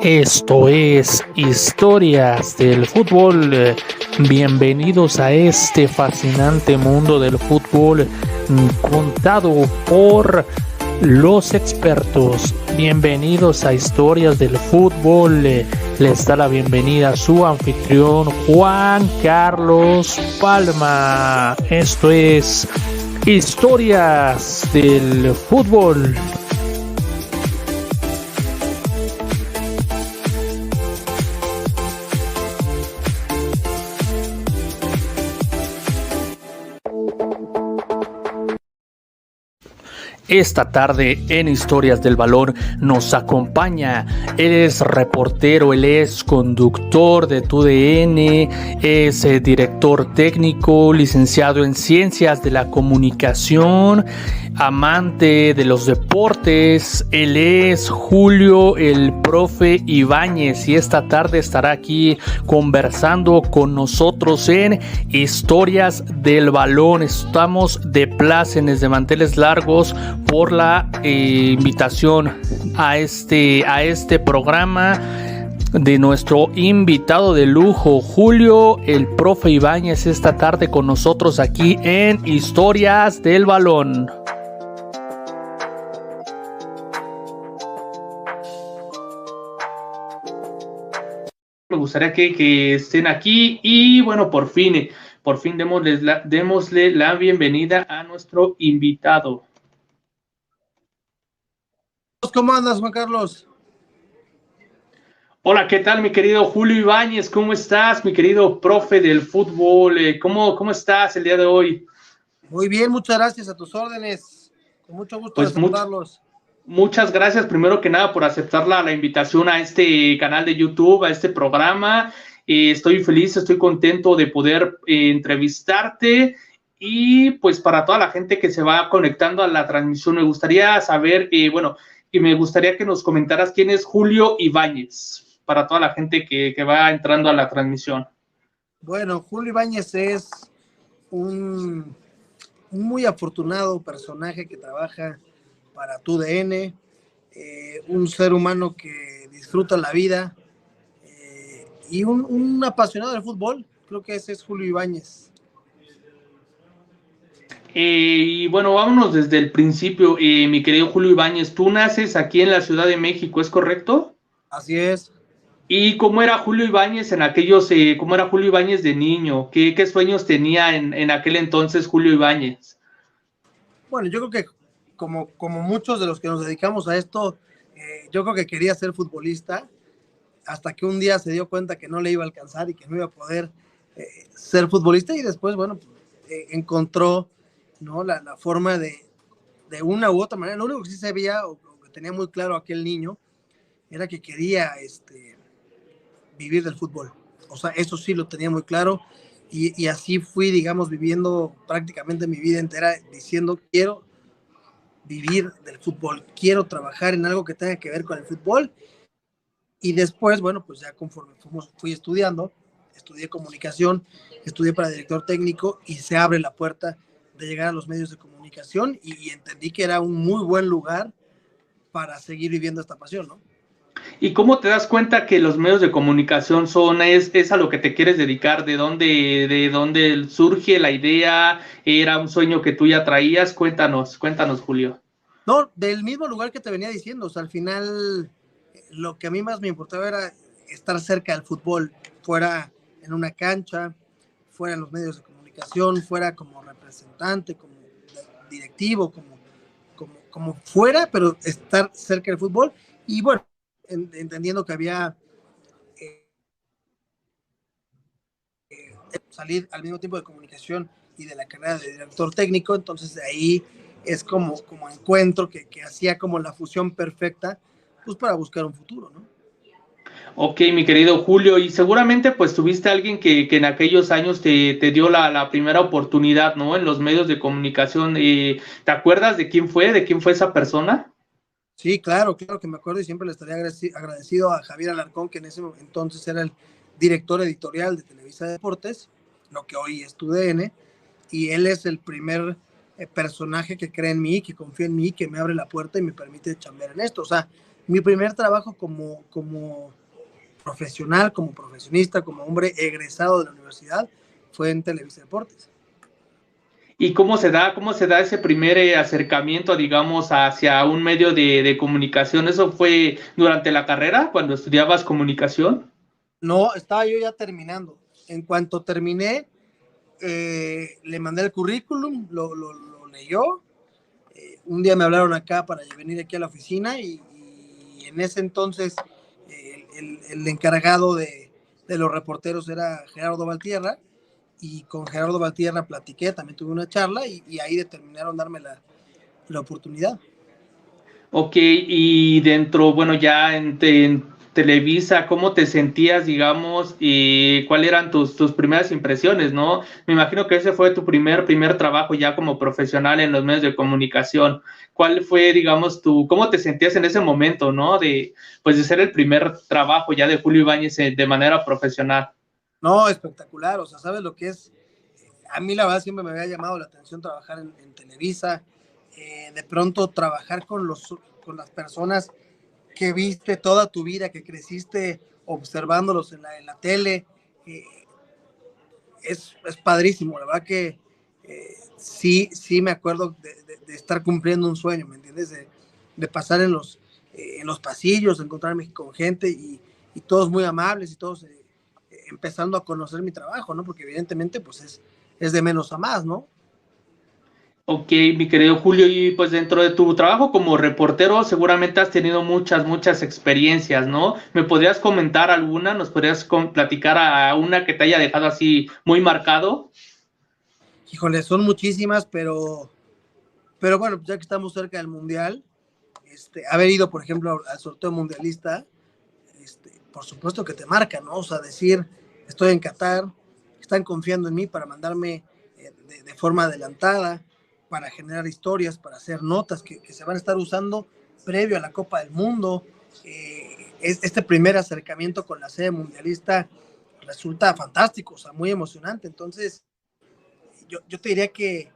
Esto es Historias del Fútbol. Bienvenidos a este fascinante mundo del fútbol contado por los expertos. Bienvenidos a Historias del Fútbol. Les da la bienvenida su anfitrión Juan Carlos Palma. Esto es Historias del Fútbol. Esta tarde en Historias del Balón nos acompaña, él es reportero, él es conductor de TUDN, es director técnico, licenciado en Ciencias de la Comunicación, amante de los deportes, él es Julio el Profe Ibáñez y esta tarde estará aquí conversando con nosotros en Historias del Balón. Estamos de plácemes, de manteles largos por la invitación a este programa de nuestro invitado de lujo, Julio el Profe Ibáñez, esta tarde con nosotros aquí en Historias del Balón. Me gustaría que estén aquí y bueno, por fin démosle la bienvenida a nuestro invitado. ¿Cómo andas, Juan Carlos? Hola, ¿qué tal, mi querido Julio Ibáñez? ¿Cómo estás, mi querido profe del fútbol? ¿Cómo estás el día de hoy? Muy bien, muchas gracias, a tus órdenes. Con mucho gusto Pues de saludarlos. Muchas gracias, primero que nada, por aceptar la invitación a este canal de YouTube, a este programa. Estoy feliz, estoy contento de poder entrevistarte. Y pues para toda la gente que se va conectando a la transmisión, me gustaría saber, y me gustaría que nos comentaras quién es Julio Ibáñez, para toda la gente que va entrando a la transmisión. Bueno, Julio Ibáñez es un muy afortunado personaje que trabaja para TUDN, un ser humano que disfruta la vida y un apasionado del fútbol. Creo que ese es Julio Ibáñez. Y bueno, vámonos desde el principio, mi querido Julio Ibáñez. Tú naces aquí en la Ciudad de México, ¿es correcto? Así es. ¿Y cómo era Julio Ibáñez cómo era Julio Ibáñez de niño? ¿Qué sueños tenía en aquel entonces Julio Ibáñez? Bueno, yo creo que como muchos de los que nos dedicamos a esto, yo creo que quería ser futbolista, hasta que un día se dio cuenta que no le iba a alcanzar y que no iba a poder ser futbolista, y después, bueno, encontró, ¿no?, la forma de una u otra manera. Lo único que sí se veía, o que tenía muy claro aquel niño, era que quería vivir del fútbol. O sea, eso sí lo tenía muy claro, y así fui, digamos, viviendo prácticamente mi vida entera, diciendo: quiero vivir del fútbol, quiero trabajar en algo que tenga que ver con el fútbol. Y después, bueno, pues ya conforme fui estudiando, estudié comunicación, estudié para director técnico, y se abre la puerta de llegar a los medios de comunicación, y entendí que era un muy buen lugar para seguir viviendo esta pasión, ¿no? ¿Y cómo te das cuenta que los medios de comunicación es a lo que te quieres dedicar? ¿De dónde surge la idea? ¿Era un sueño que tú ya traías? Cuéntanos, Julio. No, del mismo lugar que te venía diciendo. O sea, al final lo que a mí más me importaba era estar cerca del fútbol, fuera en una cancha, fuera en los medios de comunicación, fuera como representante, como directivo, como fuera, pero estar cerca del fútbol. Y bueno, entendiendo que había salir al mismo tiempo de comunicación y de la carrera de director técnico, entonces de ahí es como encuentro que hacía como la fusión perfecta, pues para buscar un futuro, ¿no? Ok, mi querido Julio, y seguramente pues tuviste a alguien que en aquellos años te dio la primera oportunidad, ¿no? En los medios de comunicación. ¿Te acuerdas de quién fue? ¿De quién fue esa persona? Sí, claro que me acuerdo, y siempre le estaría agradecido a Javier Alarcón, que en ese entonces era el director editorial de Televisa Deportes, lo que hoy es TUDN, y él es el primer personaje que cree en mí, que confía en mí, que me abre la puerta y me permite chambear en esto. O sea, Mi primer trabajo como profesional, como profesionista, como hombre egresado de la universidad, fue en Televisa Deportes. ¿Y cómo se da ese primer acercamiento, digamos, hacia un medio de comunicación? ¿Eso fue durante la carrera, cuando estudiabas comunicación? No, estaba yo ya terminando. En cuanto terminé, le mandé el currículum, lo leyó. Un día me hablaron acá para venir aquí a la oficina y en ese entonces el encargado de los reporteros era Gerardo Valtierra, y con Gerardo Valtierra platiqué, también tuve una charla y ahí determinaron darme la oportunidad. Ok, y dentro, bueno, ya en Televisa, ¿cómo te sentías, digamos, y cuáles eran tus primeras impresiones, ¿no? Me imagino que ese fue tu primer trabajo ya como profesional en los medios de comunicación. ¿Cuál fue, digamos, cómo te sentías en ese momento, ¿no? Pues de ser el primer trabajo ya de Julio Ibáñez de manera profesional. No, espectacular, o sea, ¿sabes lo que es? A mí la verdad siempre me había llamado la atención trabajar en Televisa, de pronto trabajar con las personas que viste toda tu vida, que creciste observándolos en la tele, eh, es padrísimo, la verdad que sí me acuerdo de estar cumpliendo un sueño, ¿me entiendes? De pasar en los pasillos, encontrarme con gente y todos muy amables y todos empezando a conocer mi trabajo, ¿no? Porque evidentemente pues es de menos a más, ¿no? Ok, mi querido Julio, y pues dentro de tu trabajo como reportero seguramente has tenido muchas experiencias, ¿no? ¿Me podrías comentar alguna? ¿Nos podrías platicar a una que te haya dejado así muy marcado? Híjole, son muchísimas, pero bueno, pues ya que estamos cerca del Mundial, haber ido, por ejemplo, al sorteo mundialista, por supuesto que te marca, ¿no? O sea, decir, estoy en Qatar, están confiando en mí para mandarme de forma adelantada, para generar historias, para hacer notas que se van a estar usando previo a la Copa del Mundo. Este primer acercamiento con la sede mundialista resulta fantástico, o sea, muy emocionante. Entonces, yo te diría que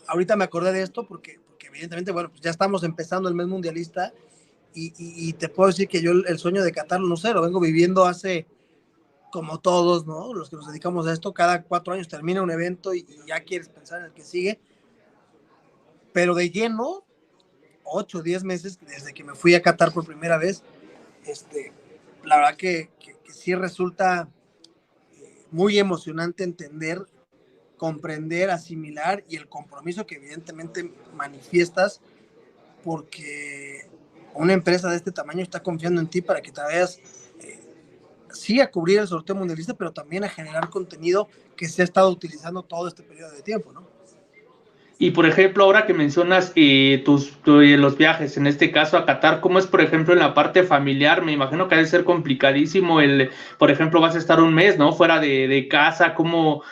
ahorita me acordé de esto porque evidentemente, bueno, pues ya estamos empezando el mes mundialista y te puedo decir que yo el sueño de Qatar, no sé, lo vengo viviendo hace como todos, ¿no? Los que nos dedicamos a esto, cada 4 años termina un evento y ya quieres pensar en el que sigue, pero de lleno, 8 o 10 meses desde que me fui a Qatar por primera vez, este, la verdad que sí resulta muy emocionante entender, comprender, asimilar y el compromiso que evidentemente manifiestas porque una empresa de este tamaño está confiando en ti para que te vayas sí a cubrir el sorteo mundialista, pero también a generar contenido que se ha estado utilizando todo este periodo de tiempo, ¿no? Y por ejemplo, ahora que mencionas los viajes, en este caso a Qatar, ¿cómo es, por ejemplo, en la parte familiar? Me imagino que ha de ser complicadísimo por ejemplo, vas a estar un mes, ¿no? Fuera de casa, ¿cómo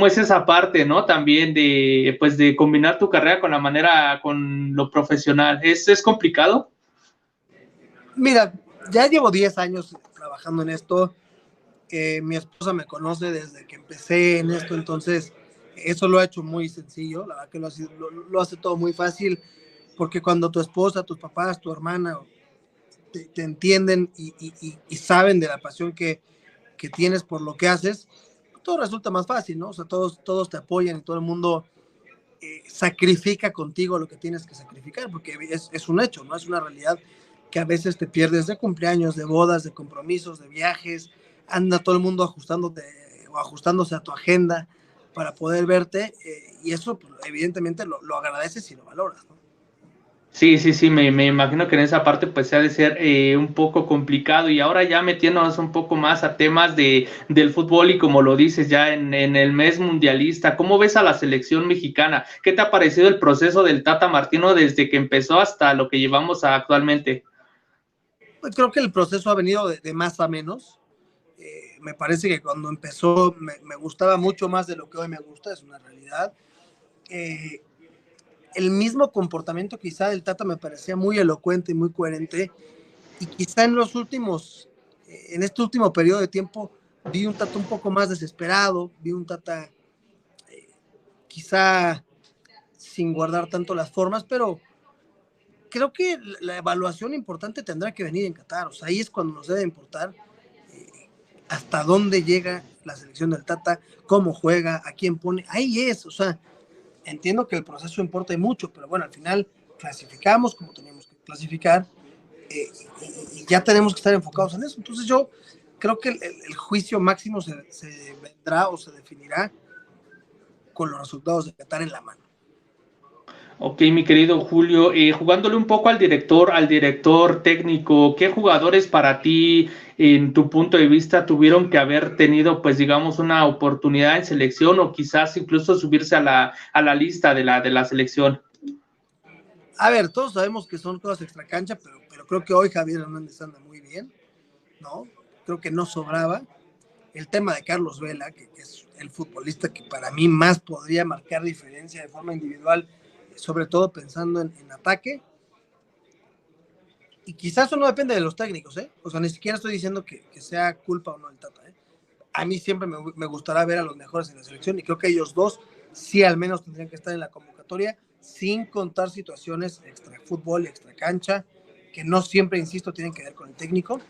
es esa parte, ¿no? También pues de combinar tu carrera con lo profesional. ¿Es complicado? Mira, ya llevo 10 años trabajando en esto. Mi esposa me conoce desde que empecé en esto, entonces eso lo ha hecho muy sencillo. La verdad que lo hace todo muy fácil, porque cuando tu esposa, tus papás, tu hermana te entienden y saben de la pasión que tienes por lo que haces, todo resulta más fácil, ¿no? O sea, todos te apoyan y todo el mundo sacrifica contigo lo que tienes que sacrificar, porque es un hecho, ¿no? Es una realidad que a veces te pierdes de cumpleaños, de bodas, de compromisos, de viajes, anda todo el mundo ajustándote o ajustándose a tu agenda para poder verte, y eso pues, evidentemente lo agradeces y lo valoras, ¿no? Sí, sí, sí, me imagino que en esa parte pues se ha de ser un poco complicado y ahora ya metiéndonos un poco más a temas del fútbol y como lo dices ya en el mes mundialista, ¿cómo ves a la selección mexicana? ¿Qué te ha parecido el proceso del Tata Martino desde que empezó hasta lo que llevamos actualmente? Pues creo que el proceso ha venido de más a menos. Me parece que cuando empezó me gustaba mucho más de lo que hoy me gusta, es una realidad. Eh, el mismo comportamiento quizá del Tata me parecía muy elocuente y muy coherente, y quizá en este último periodo de tiempo vi un Tata un poco más desesperado, vi un Tata quizá sin guardar tanto las formas, pero creo que la evaluación importante tendrá que venir en Qatar. O sea, ahí es cuando nos debe importar hasta dónde llega la selección del Tata, cómo juega, a quién pone. Ahí es, o sea, entiendo que el proceso importa mucho, pero bueno, al final clasificamos como teníamos que clasificar y ya tenemos que estar enfocados en eso. Entonces yo creo que el juicio máximo se vendrá o se definirá con los resultados de Qatar en la mano. Ok, mi querido Julio, jugándole un poco al director técnico, ¿qué jugadores para ti, en tu punto de vista, tuvieron que haber tenido, pues digamos, una oportunidad en selección o quizás incluso subirse a la lista de la selección? A ver, todos sabemos que son cosas extracancha, pero creo que hoy Javier Hernández anda muy bien, ¿no? Creo que no sobraba. El tema de Carlos Vela, que es el futbolista que para mí más podría marcar diferencia de forma individual, sobre todo pensando en ataque. Y quizás eso no depende de los técnicos, ¿eh? O sea, ni siquiera estoy diciendo que sea culpa o no del Tata, ¿eh? A mí siempre me gustará ver a los mejores en la selección y creo que ellos dos sí al menos tendrían que estar en la convocatoria, sin contar situaciones extra fútbol y extra cancha, que no siempre, insisto, tienen que ver con el técnico.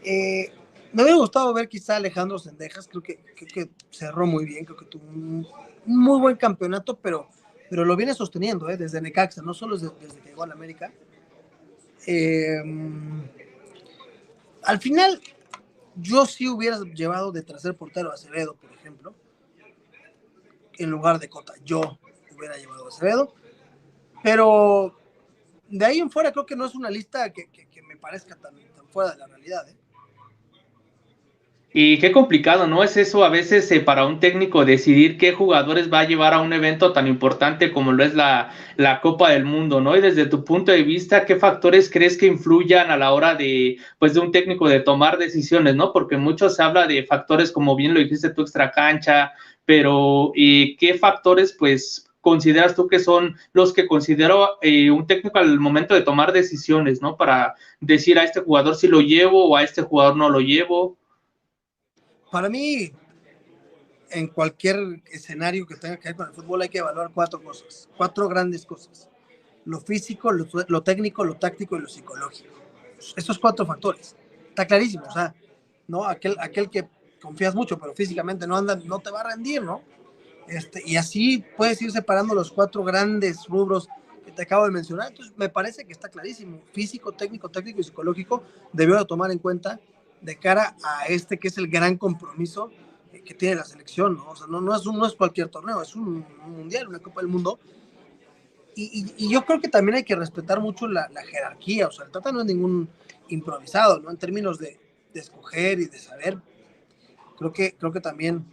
Me hubiera gustado ver quizá a Alejandro Sendejas, creo que cerró muy bien, creo que tuvo un muy buen campeonato, pero lo viene sosteniendo, desde Necaxa, no solo desde que llegó a la América. Al final, yo sí hubiera llevado de tercer portero a Acevedo, por ejemplo, en lugar de Cota. Yo hubiera llevado a Acevedo, pero de ahí en fuera creo que no es una lista que me parezca tan fuera de la realidad, ¿eh? Y qué complicado, ¿no? Es eso a veces para un técnico decidir qué jugadores va a llevar a un evento tan importante como lo es la Copa del Mundo, ¿no? Y desde tu punto de vista, ¿qué factores crees que influyan a la hora de, pues, de un técnico de tomar decisiones, ¿no? Porque mucho se habla de factores, como bien lo dijiste tú, extracancha, pero ¿qué factores, pues, consideras tú que son los que considero un técnico al momento de tomar decisiones, ¿no? Para decir a este jugador si lo llevo o a este jugador no lo llevo. Para mí, en cualquier escenario que tenga que ver con el fútbol hay que evaluar cuatro grandes cosas: lo físico, lo técnico, lo táctico y lo psicológico. Esos cuatro factores, está clarísimo. O sea, ¿no? Aquel que confías mucho pero físicamente no anda, no te va a rendir, ¿no? Y así puedes ir separando los cuatro grandes rubros que te acabo de mencionar. Entonces me parece que está clarísimo: físico, técnico, táctico y psicológico debió de tomar en cuenta de cara a que es el gran compromiso que tiene la selección, ¿no? O sea, no es cualquier torneo, es un mundial, una Copa del Mundo. Y yo creo que también hay que respetar mucho la jerarquía. O sea, el Tata no es ningún improvisado, ¿no? En términos de escoger y de saber. Creo que también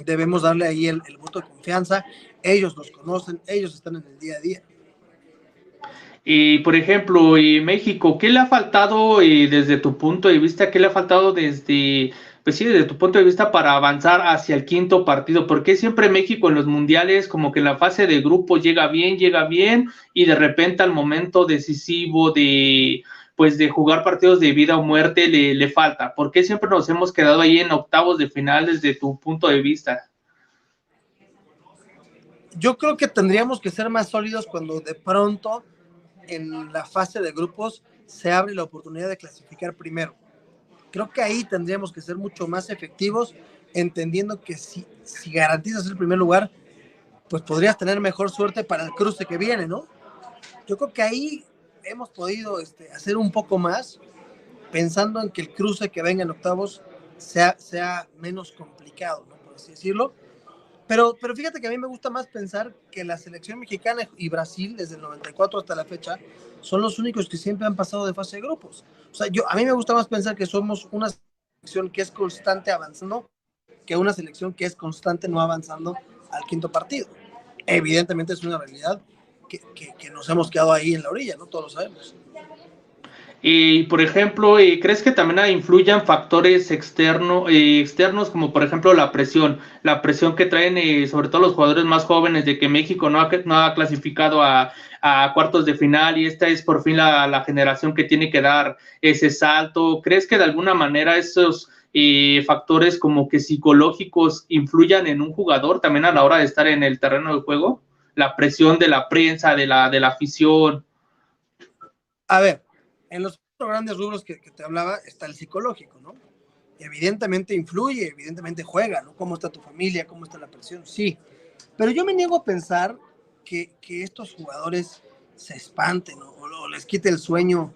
debemos darle ahí el voto de confianza. Ellos los conocen, ellos están en el día a día. Y por ejemplo, México, ¿qué le ha faltado desde tu punto de vista? ¿Qué le ha faltado pues sí, desde tu punto de vista para avanzar hacia el quinto partido? ¿Por qué siempre México en los mundiales, como que en la fase de grupo llega bien y de repente al momento decisivo pues de jugar partidos de vida o muerte le falta? ¿Por qué siempre nos hemos quedado ahí en octavos de final desde tu punto de vista? Yo creo que tendríamos que ser más sólidos cuando de pronto en la fase de grupos se abre la oportunidad de clasificar primero. Creo que ahí tendríamos que ser mucho más efectivos, entendiendo que si garantizas el primer lugar, pues podrías tener mejor suerte para el cruce que viene, ¿no? Yo creo que ahí hemos podido hacer un poco más, pensando en que el cruce que venga en octavos sea menos complicado, ¿no? Por así decirlo. Pero fíjate que a mí me gusta más pensar que la selección mexicana y Brasil, desde el 94 hasta la fecha, son los únicos que siempre han pasado de fase de grupos. O sea, a mí me gusta más pensar que somos una selección que es constante avanzando que una selección que es constante no avanzando al quinto partido. Evidentemente es una realidad que nos hemos quedado ahí en la orilla, ¿no? Todos lo sabemos. Y, por ejemplo, ¿crees que también influyan factores externos, como por ejemplo la presión que traen sobre todo los jugadores más jóvenes de que México no ha clasificado a cuartos de final y esta es por fin la generación que tiene que dar ese salto? ¿Crees que de alguna manera esos factores como que psicológicos influyan en un jugador también a la hora de estar en el terreno de juego? La presión de la prensa, de la afición. A ver, en los grandes rubros que te hablaba está el psicológico, ¿no? Evidentemente influye, evidentemente juega, ¿no? ¿Cómo está tu familia? ¿Cómo está la presión? Sí. Pero yo me niego a pensar que estos jugadores se espanten o les quite el sueño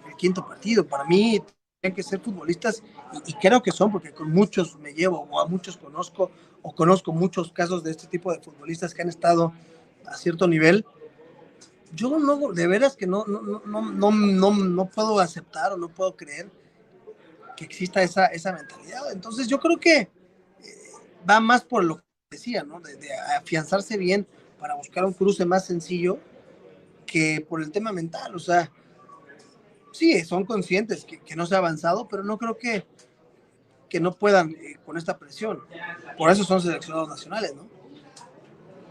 el quinto partido. Para mí tienen que ser futbolistas y creo que son, porque con muchos me llevo o a muchos conozco o conozco muchos casos de este tipo de futbolistas que han estado a cierto nivel. Yo no, de veras que no puedo aceptar o no puedo creer que exista esa mentalidad. Entonces yo creo que va más por lo que decía, ¿no? De afianzarse bien para buscar un cruce más sencillo que por el tema mental. O sea, sí, son conscientes que no se ha avanzado, pero no creo que no puedan con esta presión. Por eso son seleccionados nacionales, ¿no?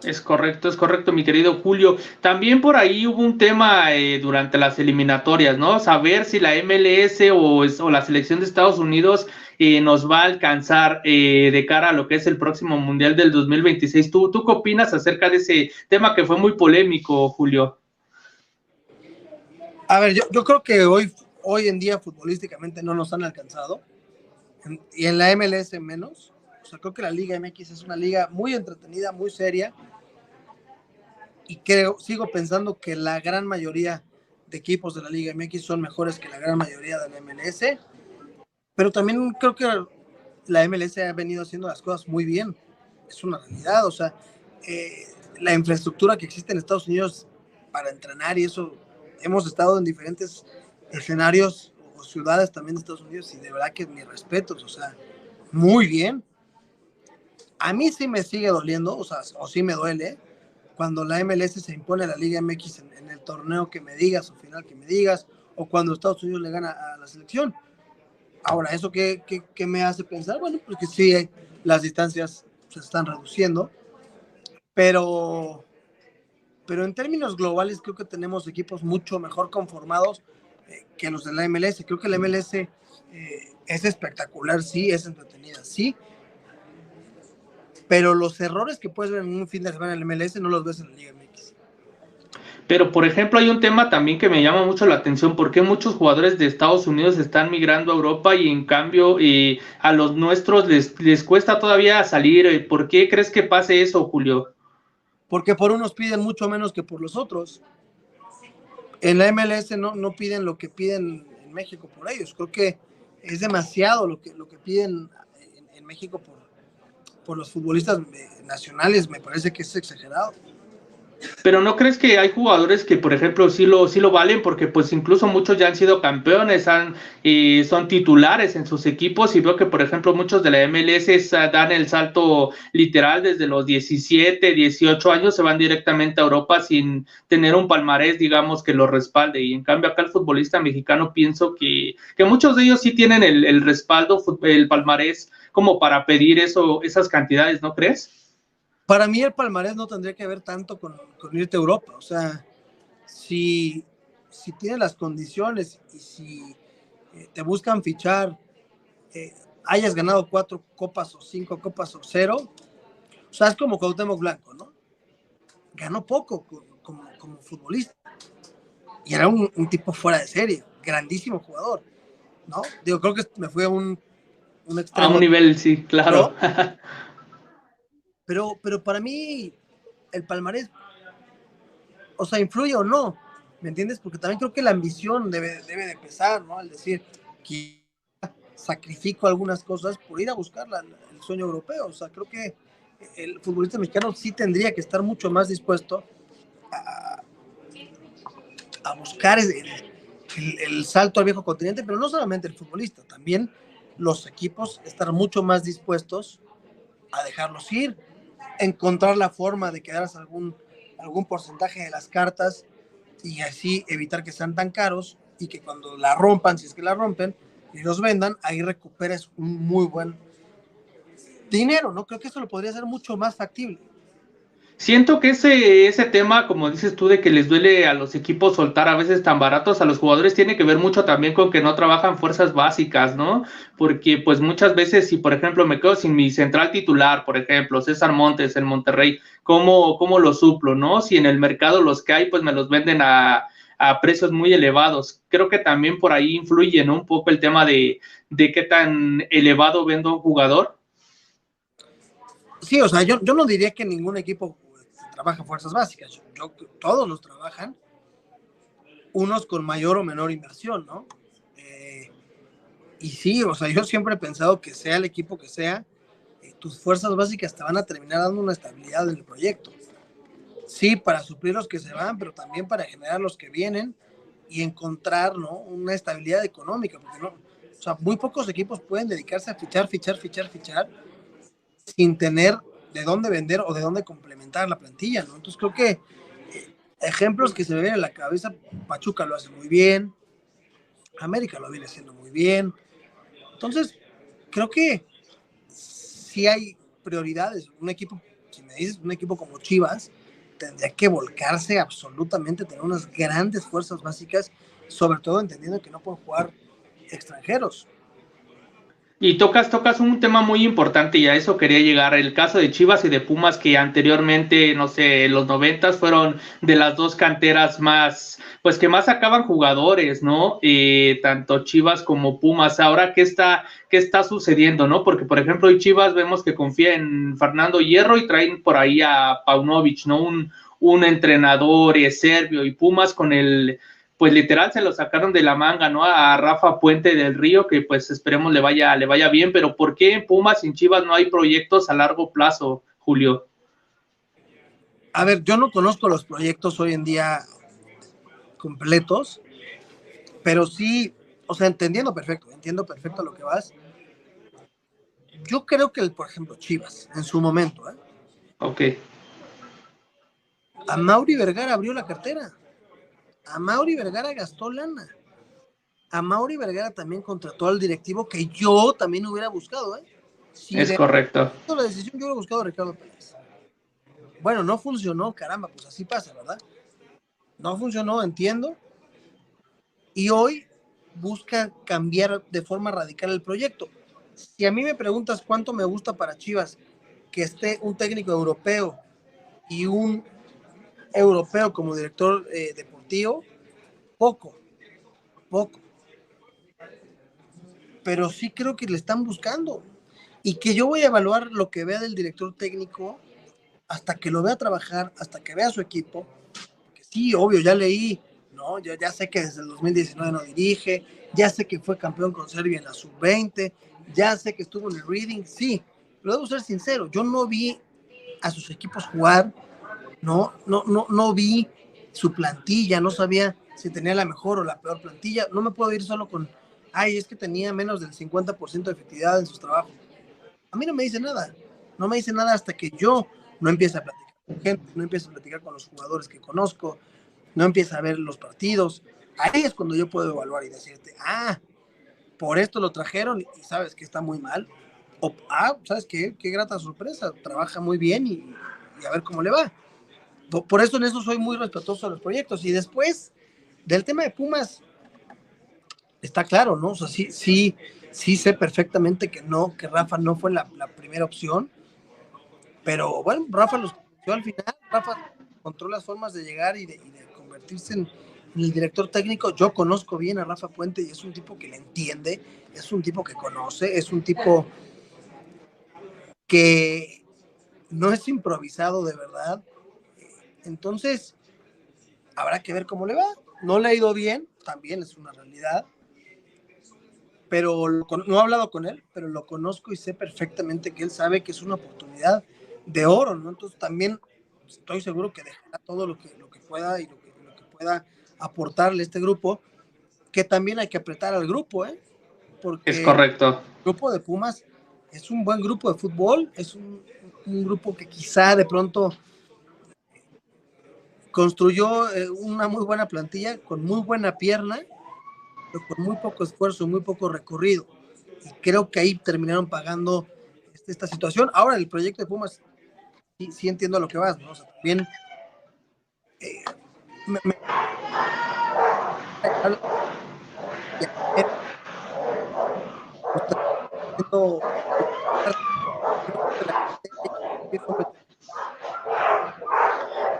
Es correcto, mi querido Julio. También por ahí hubo un tema durante las eliminatorias, ¿no? Saber si la MLS o la selección de Estados Unidos nos va a alcanzar de cara a lo que es el próximo Mundial del 2026. ¿Tú qué opinas acerca de ese tema que fue muy polémico, Julio? A ver, yo creo que hoy en día futbolísticamente no nos han alcanzado, y en la MLS menos. O sea, creo que la Liga MX es una liga muy entretenida, muy seria, y sigo pensando que la gran mayoría de equipos de la Liga MX son mejores que la gran mayoría de la MLS, pero también creo que la MLS ha venido haciendo las cosas muy bien, es una realidad. O sea, la infraestructura que existe en Estados Unidos para entrenar y eso, hemos estado en diferentes escenarios o ciudades también de Estados Unidos y de verdad que mis respetos, o sea, muy bien. A mí sí me sigue doliendo, o sea, o sí me duele, cuando la MLS se impone a la Liga MX en el torneo que me digas, o final que me digas, o cuando Estados Unidos le gana a la selección. Ahora, ¿eso qué me hace pensar? Bueno, porque sí, las distancias se están reduciendo, pero, pero en términos globales creo que tenemos equipos mucho mejor conformados que los de la MLS. Creo que la MLS es espectacular, sí, es entretenida, sí, pero los errores que puedes ver en un fin de semana en la MLS no los ves en la Liga MX. Pero, por ejemplo, hay un tema también que me llama mucho la atención, ¿por qué muchos jugadores de Estados Unidos están migrando a Europa y en cambio a los nuestros les cuesta todavía salir? ¿Por qué crees que pase eso, Julio? Porque por unos piden mucho menos que por los otros. En la MLS no piden lo que piden en México por ellos. Creo que es demasiado lo que piden en México por los futbolistas nacionales. Me parece que es exagerado. Pero ¿no crees que hay jugadores que, por ejemplo, sí lo valen? Porque pues incluso muchos ya han sido campeones, son titulares en sus equipos, y veo que, por ejemplo, muchos de la MLS dan el salto literal desde los 17, 18 años, se van directamente a Europa sin tener un palmarés, digamos, que lo respalde. Y en cambio acá el futbolista mexicano pienso que muchos de ellos sí tienen el respaldo, el palmarés como para pedir esas cantidades, ¿no crees? Para mí el palmarés no tendría que ver tanto con irte a Europa. O sea, si tienes las condiciones y si te buscan fichar, hayas ganado 4 copas o 5 copas o 0, o sea, es como Cuauhtémoc Blanco, ¿no? Ganó poco como futbolista y era un tipo fuera de serie, grandísimo jugador, ¿no? Digo, creo que me fui a un extremo. A un nivel, sí, claro. Pero para mí el palmarés, o sea, influye o no, ¿me entiendes? Porque también creo que la ambición debe de pesar, ¿no? Al decir que sacrifico algunas cosas por ir a buscar el sueño europeo. O sea, creo que el futbolista mexicano sí tendría que estar mucho más dispuesto a buscar el salto al viejo continente, pero no solamente el futbolista, también los equipos estar mucho más dispuestos a dejarlos ir, encontrar la forma de quedarse algún porcentaje de las cartas y así evitar que sean tan caros y que cuando la rompan, si es que la rompen, y los vendan, ahí recuperes un muy buen dinero, ¿no? Creo que eso lo podría ser mucho más factible. Siento que ese tema, como dices tú, de que les duele a los equipos soltar a veces tan baratos a los jugadores, tiene que ver mucho también con que no trabajan fuerzas básicas, ¿no? Porque pues muchas veces, si por ejemplo me quedo sin mi central titular, por ejemplo, César Montes en Monterrey, ¿cómo lo suplo, no? Si en el mercado los que hay, pues me los venden a a precios muy elevados. Creo que también por ahí influye, ¿no? Un poco el tema de qué tan elevado vendo un jugador. Sí, o sea, yo no diría que ningún equipo trabaja fuerzas básicas. Todos los trabajan, unos con mayor o menor inversión, ¿no? Y sí, o sea, yo siempre he pensado que sea el equipo que sea, tus fuerzas básicas te van a terminar dando una estabilidad en el proyecto. Sí, para suplir los que se van, pero también para generar los que vienen y encontrar, ¿no?, una estabilidad económica, porque no, o sea, muy pocos equipos pueden dedicarse a fichar sin tener de dónde vender o de dónde complementar la plantilla, ¿no? Entonces creo que ejemplos que se me vienen a la cabeza, Pachuca lo hace muy bien, América lo viene haciendo muy bien. Entonces, creo que sí hay prioridades. Un equipo, si me dices, un equipo como Chivas, tendría que volcarse absolutamente, tener unas grandes fuerzas básicas, sobre todo entendiendo que no pueden jugar extranjeros. Y tocas un tema muy importante y a eso quería llegar, el caso de Chivas y de Pumas que anteriormente, no sé, en los 90 fueron de las dos canteras más, pues que más sacaban jugadores, ¿no? Tanto Chivas como Pumas. Ahora, qué está sucediendo, ¿no? Porque, por ejemplo, hoy Chivas vemos que confía en Fernando Hierro y traen por ahí a Paunovic, ¿no? Un entrenador serbio, y Pumas con pues literal se lo sacaron de la manga, ¿no? A Rafa Puente del Río, que pues esperemos le vaya bien, pero ¿por qué en Pumas y en Chivas no hay proyectos a largo plazo, Julio? A ver, yo no conozco los proyectos hoy en día completos, pero sí, o sea, entiendo perfecto lo que vas. Yo creo que, por ejemplo, Chivas, en su momento, Ok. a Mauri Vergara abrió la cartera, a Mauri Vergara gastó lana, a Mauri Vergara también contrató al directivo que yo también hubiera buscado, ¿eh? Si Es de correcto. la decisión yo hubiera buscado a Ricardo Pérez. Bueno, no funcionó, caramba, pues así pasa, ¿verdad? No funcionó, entiendo. Y hoy busca cambiar de forma radical el proyecto. Si a mí me preguntas cuánto me gusta para Chivas que esté un técnico europeo y un europeo como director deportivo, poco, poco. Pero sí creo que le están buscando. Y que yo voy a evaluar lo que vea del director técnico hasta que lo vea trabajar, hasta que vea su equipo. Que sí, obvio, ya leí, ¿no? Yo ya sé que desde el 2019 no dirige, ya sé que fue campeón con Serbia en la sub-20, ya sé que estuvo en el Reading, sí, pero debo ser sincero, yo no vi a sus equipos jugar, no vi su plantilla, no sabía si tenía la mejor o la peor plantilla, no me puedo ir solo con, ay, es que tenía menos del 50% de efectividad en sus trabajos. A mí no me dice nada, no me dice nada hasta que yo no empiece a platicar con gente, no empiece a platicar con los jugadores que conozco, no empieza a ver los partidos. Ahí es cuando yo puedo evaluar y decirte, por esto lo trajeron y sabes que está muy mal. O, ¿sabes qué? Qué grata sorpresa, trabaja muy bien y a ver cómo le va. Por eso en eso soy muy respetuoso de los proyectos. Y después del tema de Pumas, está claro, ¿no? O sea, sí sé perfectamente que Rafa no fue la primera opción, pero bueno, Rafa los convenció al final. Rafa encontró las formas de llegar y de convertirse en el director técnico. Yo conozco bien a Rafa Puente y es un tipo que le entiende, es un tipo que conoce, es un tipo que no es improvisado de verdad. Entonces, habrá que ver cómo le va. No le ha ido bien, también es una realidad, pero no he hablado con él, pero lo conozco y sé perfectamente que él sabe que es una oportunidad de oro, ¿no? Entonces también estoy seguro que dejará todo lo que pueda y lo que pueda aportarle este grupo, que también hay que apretar al grupo, ¿eh? Es Porque el correcto. grupo de Pumas es un buen grupo de fútbol, es un grupo que quizá de pronto construyó una muy buena plantilla, con muy buena pierna, pero con muy poco esfuerzo, muy poco recorrido. Y creo que ahí terminaron pagando esta situación. Ahora, el proyecto de Pumas, sí entiendo a lo que vas, ¿no? O sea, también eh, me, me,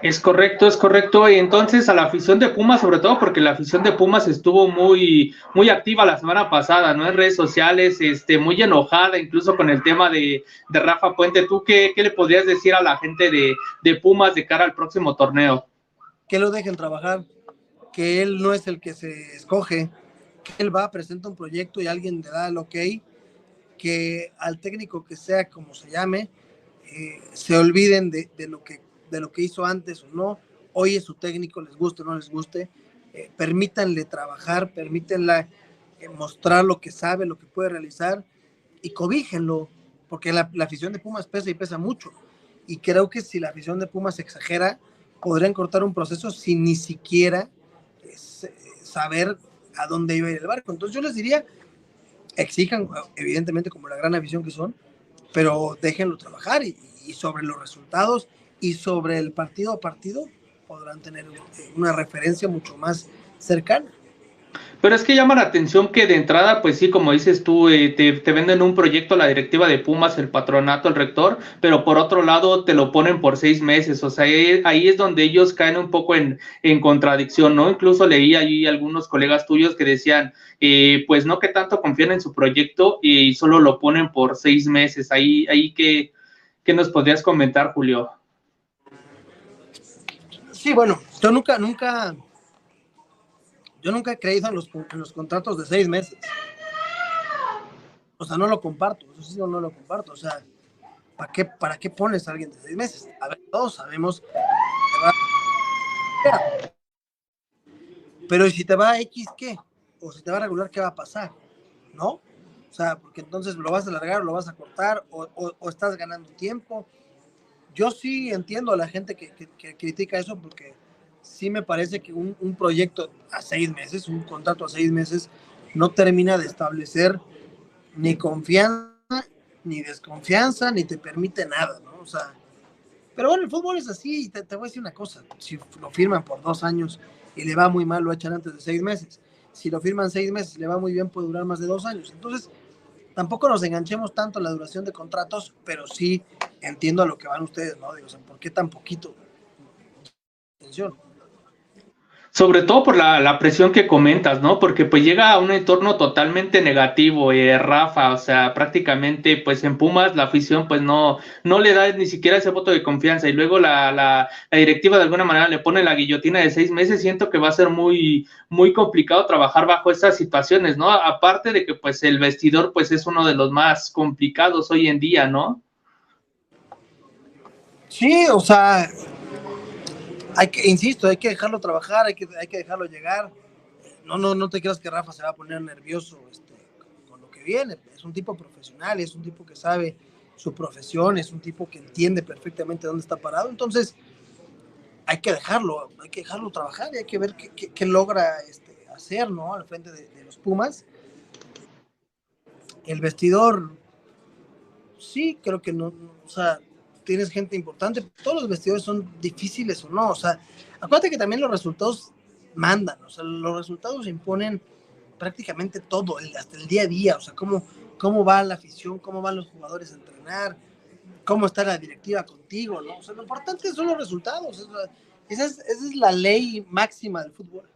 Es correcto, es correcto. Y entonces a la afición de Pumas, sobre todo porque la afición de Pumas estuvo muy activa la semana pasada, ¿no? En redes sociales, muy enojada, incluso con el tema de Rafa Puente. ¿Tú qué le podrías decir a la gente de Pumas de cara al próximo torneo? Que lo dejen trabajar, que él no es el que se escoge, que él va, presenta un proyecto y alguien le da el ok, que al técnico que sea como se llame, se olviden de lo que hizo antes o no. Hoy es su técnico, les guste o no les guste, permítanle trabajar, permítanle mostrar lo que sabe, lo que puede realizar y cobíjenlo, porque la afición de Pumas pesa y pesa mucho. Y creo que si la afición de Pumas exagera, podrían cortar un proceso sin ni siquiera saber a dónde iba a ir el barco. Entonces yo les diría, exijan, evidentemente, como la gran afición que son, pero déjenlo trabajar y sobre los resultados y sobre el partido a partido podrán tener una referencia mucho más cercana. Pero es que llama la atención que de entrada, pues sí, como dices tú, te venden un proyecto la directiva de Pumas, el patronato, el rector, pero por otro lado te lo ponen por 6 meses. O sea, ahí es donde ellos caen un poco en contradicción, ¿no? Incluso leí allí algunos colegas tuyos que decían, pues no que tanto confían en su proyecto y solo lo ponen por 6 meses. Ahí ¿qué nos podrías comentar, Julio? Sí, bueno, yo nunca he creído en los contratos de 6 meses. O sea, no lo comparto, eso sí, no lo comparto. O sea, ¿para qué pones a alguien de 6 meses? A ver, todos sabemos que va a... Pero ¿y si te va a X qué? O si te va a regular, ¿qué va a pasar? ¿No? O sea, porque entonces lo vas a alargar, o lo vas a cortar, o estás ganando tiempo. Yo sí entiendo a la gente que critica eso, porque sí me parece que un proyecto a 6 meses, un contrato a 6 meses, no termina de establecer ni confianza, ni desconfianza, ni te permite nada, ¿no? O sea, pero bueno, el fútbol es así, y te voy a decir una cosa, si lo firman por 2 años y le va muy mal, lo echan antes de 6 meses. Si lo firman 6 meses y le va muy bien, puede durar más de 2 años. Entonces, tampoco nos enganchemos tanto en la duración de contratos, pero sí entiendo a lo que van ustedes, ¿no? Digo, o sea, ¿por qué tan poquito? Atención. Sobre todo por la presión que comentas, ¿no? Porque pues llega a un entorno totalmente negativo, Rafa, o sea, prácticamente pues en Pumas la afición pues no le da ni siquiera ese voto de confianza y luego la directiva de alguna manera le pone la guillotina de 6 meses. Siento que va a ser muy complicado trabajar bajo estas situaciones, ¿no? Aparte de que pues el vestidor pues es uno de los más complicados hoy en día, ¿no? Sí, o sea, insisto, hay que dejarlo trabajar, hay que dejarlo llegar. No te creas que Rafa se va a poner nervioso con lo que viene. Es un tipo profesional, es un tipo que sabe su profesión, es un tipo que entiende perfectamente dónde está parado. Entonces, hay que dejarlo trabajar y hay que ver qué logra hacer, ¿no? Al frente de los Pumas. El vestidor, sí, creo que no, o sea, tienes gente importante. Todos los vestidores son difíciles o no, o sea, acuérdate que también los resultados mandan, o sea, los resultados imponen prácticamente todo, hasta el día a día, o sea, cómo va la afición, cómo van los jugadores a entrenar, cómo está la directiva contigo, ¿no? O sea, lo importante son los resultados, esa es la ley máxima del fútbol.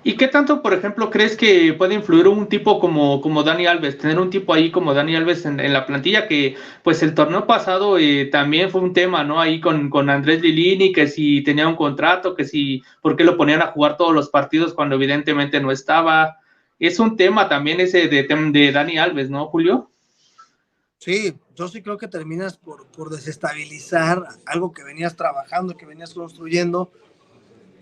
¿Y qué tanto, por ejemplo, crees que puede influir un tipo como Dani Alves, tener un tipo ahí como Dani Alves en la plantilla que, pues el torneo pasado también fue un tema, ¿no? Ahí con Andrés Lilini, que si tenía un contrato, que si, ¿por qué lo ponían a jugar todos los partidos cuando evidentemente no estaba? Es un tema también ese de Dani Alves, ¿no, Julio? Sí, yo sí creo que terminas por desestabilizar algo que venías trabajando, que venías construyendo,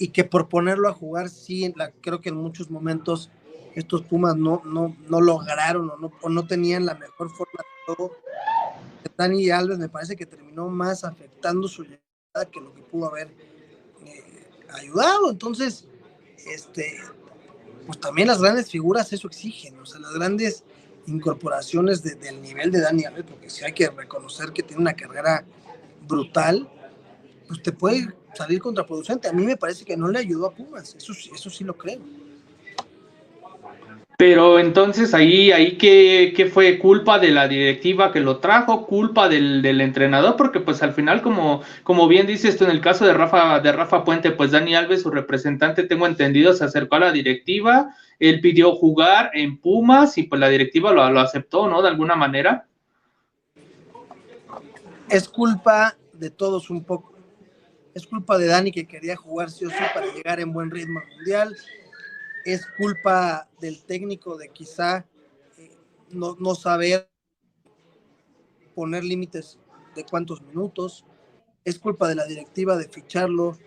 y que por ponerlo a jugar, sí, creo que en muchos momentos estos Pumas no lograron o no tenían la mejor forma de juego. Dani Alves me parece que terminó más afectando su llegada que lo que pudo haber ayudado. Entonces, pues también las grandes figuras eso exigen, o sea, las grandes incorporaciones del nivel de Dani Alves, porque sí hay que reconocer que tiene una carrera brutal, pues te puede salir contraproducente. A mí me parece que no le ayudó a Pumas, eso sí lo creo. Pero entonces ahí ¿qué fue? ¿Culpa de la directiva que lo trajo? ¿Culpa del entrenador? Porque pues al final, como bien dices tú en el caso de Rafa Puente, pues Dani Alves, su representante, tengo entendido, se acercó a la directiva, él pidió jugar en Pumas y pues la directiva lo aceptó, ¿no? De alguna manera. Es culpa de todos un poco. Es culpa de Dani, que quería jugar sí o sí para llegar en buen ritmo al mundial. Es culpa del técnico de quizá no saber poner límites de cuántos minutos. Es culpa de la directiva de ficharlo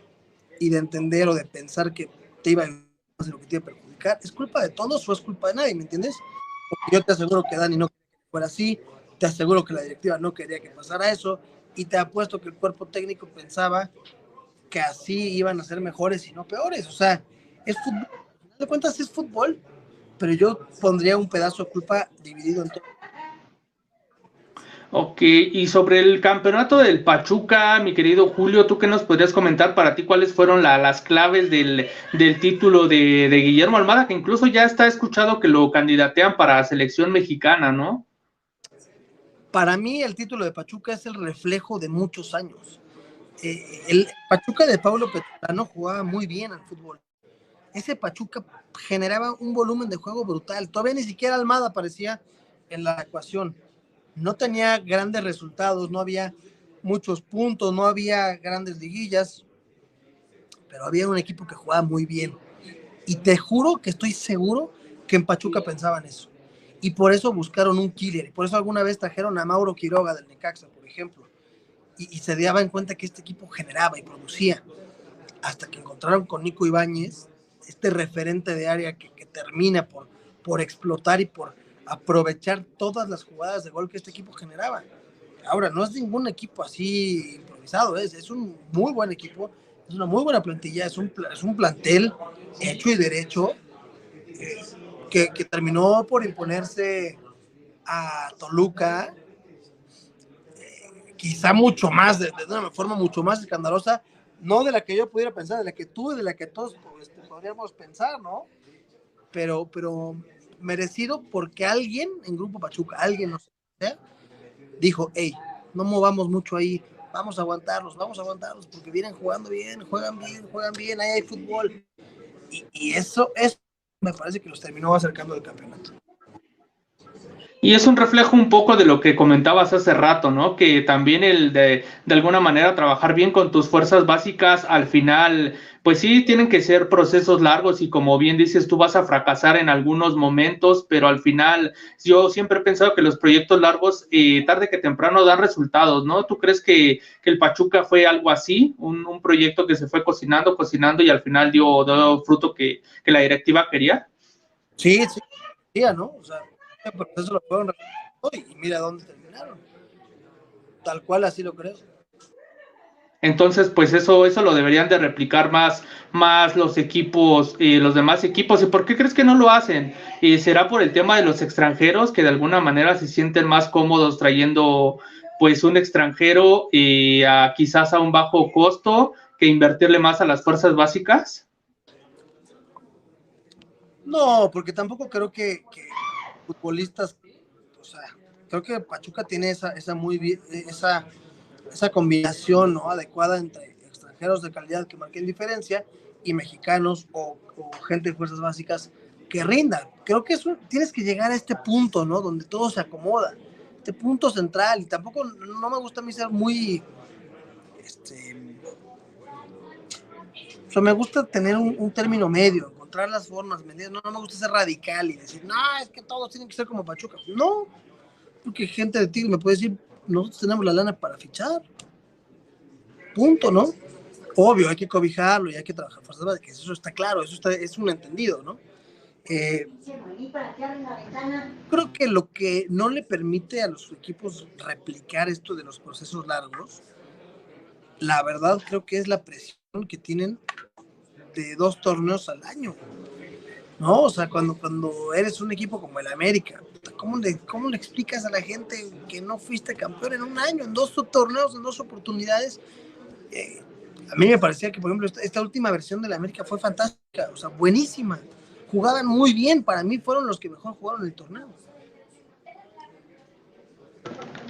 y de entender o de pensar que te iba a hacer lo que te iba a perjudicar. ¿Es culpa de todos o es culpa de nadie? ¿Me entiendes? Porque yo te aseguro que Dani no quería que fuera así, te aseguro que la directiva no quería que pasara eso, y te apuesto que el cuerpo técnico pensaba que así iban a ser mejores y no peores. O sea, es fútbol, al final de cuentas es fútbol, pero yo pondría un pedazo de culpa dividido en todo. Ok, y sobre el campeonato del Pachuca, mi querido Julio, ¿tú qué nos podrías comentar para ti cuáles fueron las claves del título de Guillermo Almada, que incluso ya está escuchado que lo candidatean para selección mexicana, ¿no? Para mí el título de Pachuca es el reflejo de muchos años. El Pachuca de Pablo Petrano jugaba muy bien al fútbol. Ese Pachuca generaba un volumen de juego brutal. Todavía ni siquiera Almada aparecía en la ecuación. No tenía grandes resultados, no había muchos puntos, no había grandes liguillas, pero había un equipo que jugaba muy bien. Y te juro que estoy seguro que en Pachuca pensaban eso. Y por eso buscaron un killer. Y por eso alguna vez trajeron a Mauro Quiroga del Necaxa, por ejemplo. Y se daban cuenta que este equipo generaba y producía. Hasta que encontraron con Nico Ibáñez, este referente de área que termina por explotar y por aprovechar todas las jugadas de gol que este equipo generaba. Ahora, no es ningún equipo así improvisado, es un muy buen equipo, es una muy buena plantilla, es un plantel hecho y derecho, eh, que terminó por imponerse a Toluca, quizá mucho más, de una forma mucho más escandalosa, no de la que yo pudiera pensar, de la que tú y de la que todos podríamos pensar, ¿no? Pero merecido porque alguien en Grupo Pachuca, alguien, no sé, dijo, hey, no movamos mucho ahí, vamos a aguantarlos, porque vienen jugando bien, juegan bien, ahí hay fútbol. Y eso me parece que los terminó acercando al campeonato. Y es un reflejo un poco de lo que comentabas hace rato, ¿no? Que también el de alguna manera trabajar bien con tus fuerzas básicas, al final, pues sí, tienen que ser procesos largos y como bien dices, tú vas a fracasar en algunos momentos, pero al final yo siempre he pensado que los proyectos largos, tarde que temprano, dan resultados, ¿no? ¿Tú crees que el Pachuca fue algo así? Un proyecto que se fue cocinando y al final dio fruto que la directiva quería. Sí, sí, ¿no? O sea, el proceso lo fueron y mira dónde terminaron. Tal cual, así lo creo. Entonces, pues eso lo deberían de replicar más los equipos, los demás equipos. ¿Y por qué crees que no lo hacen? ¿Será por el tema de los extranjeros que de alguna manera se sienten más cómodos trayendo pues un extranjero quizás a un bajo costo que invertirle más a las fuerzas básicas? No, porque tampoco creo que futbolistas, o sea, creo que Pachuca tiene esa combinación, ¿no?, adecuada entre extranjeros de calidad que marquen diferencia y mexicanos o gente de fuerzas básicas que rindan. Creo que tienes que llegar a este punto, ¿no?, donde todo se acomoda, este punto central. Y tampoco no me gusta a mí ser muy, o sea, me gusta tener un término medio, encontrar las formas, no me gusta ser radical y decir, no, es que todos tienen que ser como Pachuca. No, porque gente de Tigres me puede decir, nosotros tenemos la lana para fichar, punto, ¿no? Obvio, hay que cobijarlo y hay que trabajar fuerzas básicas, eso está claro, es un entendido, ¿no? Creo que lo que no le permite a los equipos replicar esto de los procesos largos, la verdad creo que es la presión que tienen de 2 torneos al año, ¿no? O sea, cuando eres un equipo como el América, ¿cómo le explicas a la gente que no fuiste campeón en un año, en 2 torneos, en 2 oportunidades? A mí me parecía que, por ejemplo, esta última versión de la América fue fantástica, o sea, buenísima. jugaban muy bien, para mí fueron los que mejor jugaron el torneo.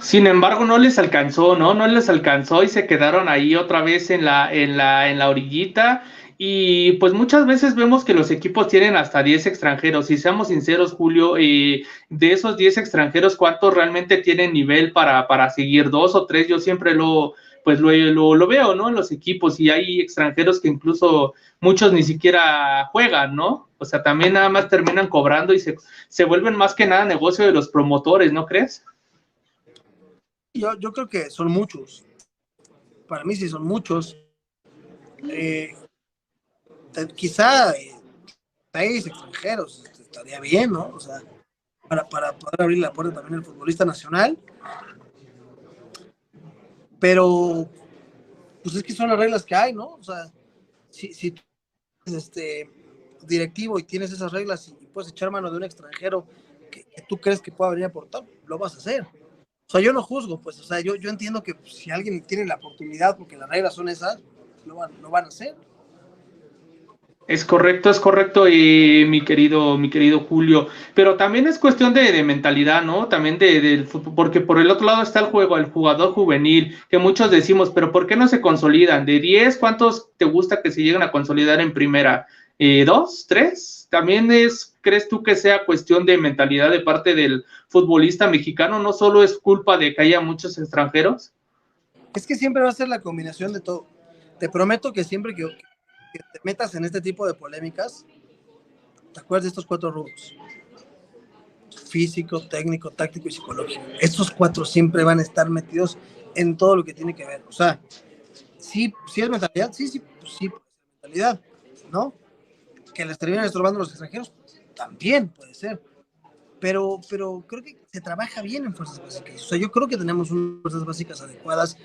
Sin embargo, no les alcanzó, ¿no? No les alcanzó y se quedaron ahí otra vez en la orillita. Y pues muchas veces vemos que los equipos tienen hasta 10 extranjeros. Y seamos sinceros, Julio, de esos 10 extranjeros, ¿cuántos realmente tienen nivel para seguir? 2 o 3, yo siempre lo veo, ¿no? En los equipos, y hay extranjeros que incluso muchos ni siquiera juegan, ¿no? O sea, también nada más terminan cobrando y se vuelven más que nada negocio de los promotores, ¿no crees? Yo creo que son muchos. Para mí sí son muchos. Quizá 6 extranjeros estaría bien, ¿no? O sea, para poder abrir la puerta también al futbolista nacional. Pero, pues es que son las reglas que hay, ¿no? O sea, si tú eres directivo y tienes esas reglas y puedes echar mano de un extranjero que tú crees que pueda venir a aportar, lo vas a hacer. O sea, yo no juzgo, pues, o sea, yo entiendo que pues, si alguien tiene la oportunidad, porque las reglas son esas, lo van a hacer. Es correcto, mi querido Julio, pero también es cuestión de mentalidad, ¿no? También del fútbol, porque por el otro lado está el jugador juvenil, que muchos decimos, pero ¿por qué no se consolidan? De 10, ¿cuántos te gusta que se lleguen a consolidar en primera? ¿2? ¿3? También ¿crees tú que sea cuestión de mentalidad de parte del futbolista mexicano? ¿No solo es culpa de que haya muchos extranjeros? Es que siempre va a ser la combinación de todo. Te prometo que siempre que te metas en este tipo de polémicas, te acuerdas de estos 4 rubros: físico, técnico, táctico y psicológico. Estos 4 siempre van a estar metidos en todo lo que tiene que ver. O sea, sí es mentalidad, sí, pues sí, puede ser mentalidad, ¿no? Que les terminan estorbando los extranjeros, también puede ser. Pero creo que se trabaja bien en fuerzas básicas. O sea, yo creo que tenemos unas fuerzas básicas adecuadas.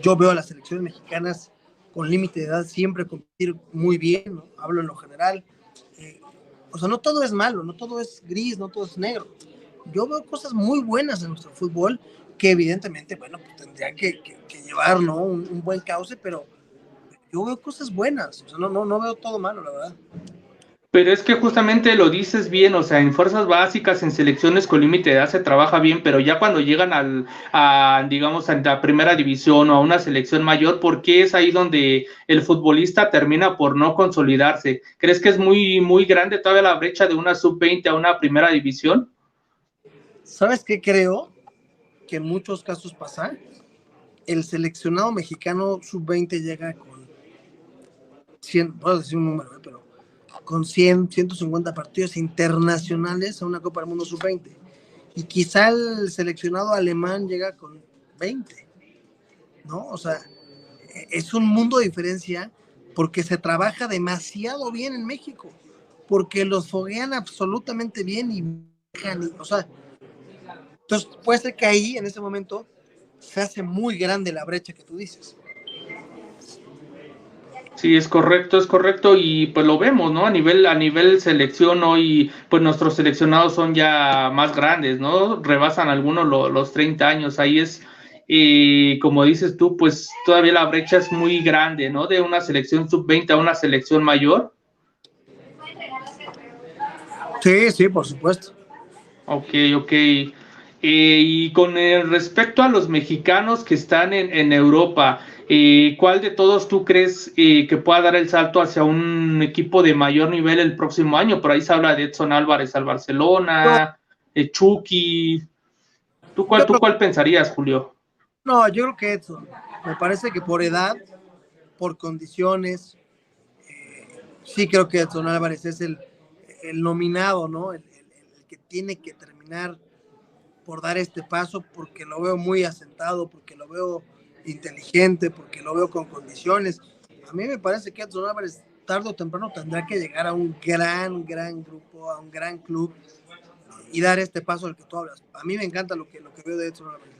Yo veo a las selecciones mexicanas con límite de edad siempre competir muy bien, ¿no? Hablo en lo general. O sea, no todo es malo, no todo es gris, no todo es negro. Yo veo cosas muy buenas en nuestro fútbol que evidentemente, bueno, pues tendrían que llevar, ¿no? Un buen cauce, pero yo veo cosas buenas. O sea, no veo todo malo, la verdad. Pero es que justamente lo dices bien, o sea, en fuerzas básicas, en selecciones con límite de edad se trabaja bien, pero ya cuando llegan digamos, a la primera división o a una selección mayor, ¿por qué es ahí donde el futbolista termina por no consolidarse? ¿Crees que es muy, muy grande todavía la brecha de una sub-20 a una primera división? ¿Sabes qué creo que en muchos casos pasa? El seleccionado mexicano sub-20 llega con 100, puedo decir un número, pero con 100, 150 partidos internacionales a una Copa del Mundo sub-20. Y quizá el seleccionado alemán llega con 20, ¿no? O sea, es un mundo de diferencia porque se trabaja demasiado bien en México, porque los foguean absolutamente bien o sea, entonces puede ser que ahí, en ese momento, se hace muy grande la brecha que tú dices. Sí, es correcto, y pues lo vemos, ¿no? A nivel selección hoy, pues nuestros seleccionados son ya más grandes, ¿no? Rebasan algunos los 30 años, ahí es, como dices tú, pues todavía la brecha es muy grande, ¿no? De una selección sub-20 a una selección mayor. Sí, por supuesto. Ok. Y con respecto a los mexicanos que están en Europa, ¿cuál de todos tú crees que pueda dar el salto hacia un equipo de mayor nivel el próximo año? Por ahí se habla de Edson Álvarez al No, Barcelona, Chucky. ¿Tú cuál pensarías, Julio? no, yo creo que Edson. Me parece que por edad, por condiciones, sí creo que Edson Álvarez es el nominado, ¿no? El que tiene que terminar por dar este paso, porque lo veo muy asentado, porque lo veo inteligente, porque lo veo con condiciones. A mí me parece que Edson Álvarez tarde o temprano tendrá que llegar a un gran grupo, a un gran club y dar este paso del que tú hablas. A mí me encanta lo que veo de Edson Álvarez.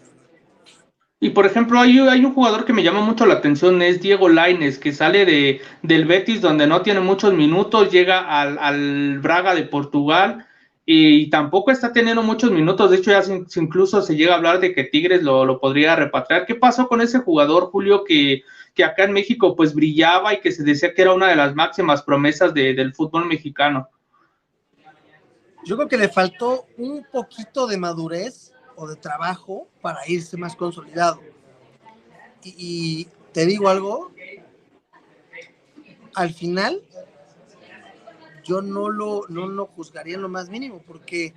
Y por ejemplo, hay un jugador que me llama mucho la atención, es Diego Lainez, que sale del Betis, donde no tiene muchos minutos, llega al Braga de Portugal y tampoco está teniendo muchos minutos. De hecho, ya incluso se llega a hablar de que Tigres lo podría repatriar. ¿Qué pasó con ese jugador, Julio, que acá en México pues brillaba y que se decía que era una de las máximas promesas del fútbol mexicano? Yo creo que le faltó un poquito de madurez o de trabajo para irse más consolidado. Y te digo algo, al final yo no lo juzgaría en lo más mínimo, porque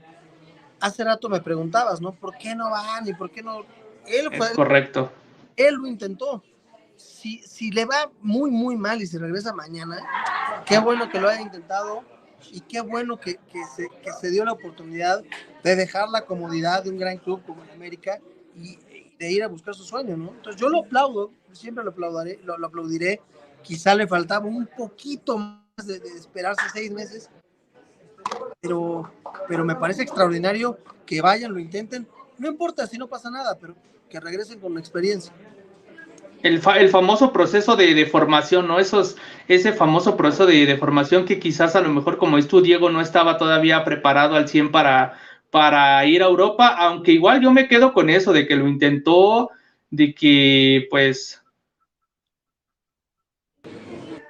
hace rato me preguntabas, ¿no? ¿Por qué no van y por qué no? Él, Es fue, correcto. él lo intentó. Si le va muy, muy mal y se regresa mañana, qué bueno que lo haya intentado y qué bueno que se dio la oportunidad de dejar la comodidad de un gran club como el América y de ir a buscar su sueño, ¿no? Entonces yo lo aplaudo, siempre lo aplaudiré. Quizá le faltaba un poquito más de esperarse 6 meses, pero me parece extraordinario que vayan, lo intenten. No importa si no pasa nada, pero que regresen con experiencia. El famoso proceso de formación, ¿no? Ese famoso proceso de formación que quizás a lo mejor, como es tú, Diego, no estaba todavía preparado al 100 para ir a Europa, aunque igual yo me quedo con eso, de que lo intentó, de que pues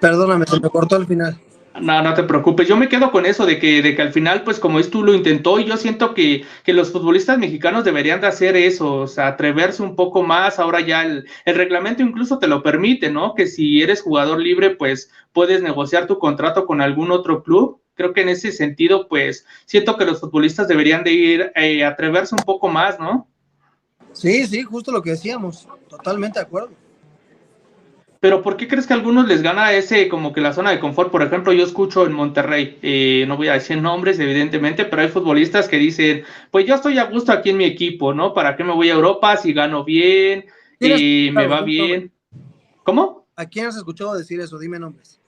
Perdóname, se me cortó al final. no, no te preocupes. Yo me quedo con eso de que al final, pues como es tú, lo intentó y yo siento que los futbolistas mexicanos deberían de hacer eso, o sea, atreverse un poco más. Ahora ya el reglamento incluso te lo permite, ¿no? Que si eres jugador libre, pues puedes negociar tu contrato con algún otro club. Creo que en ese sentido, pues siento que los futbolistas deberían de ir atreverse un poco más, ¿no? Sí, sí, justo lo que decíamos. Totalmente de acuerdo. Pero ¿por qué crees que a algunos les gana ese como que la zona de confort? Por ejemplo, yo escucho en Monterrey, no voy a decir nombres evidentemente, pero hay futbolistas que dicen, pues yo estoy a gusto aquí en mi equipo, ¿no? ¿Para qué me voy a Europa si gano bien, ¿Quién has me escuchado? va Dime nombres. bien? ¿Cómo? ¿A quién has escuchado decir eso? Dime nombres.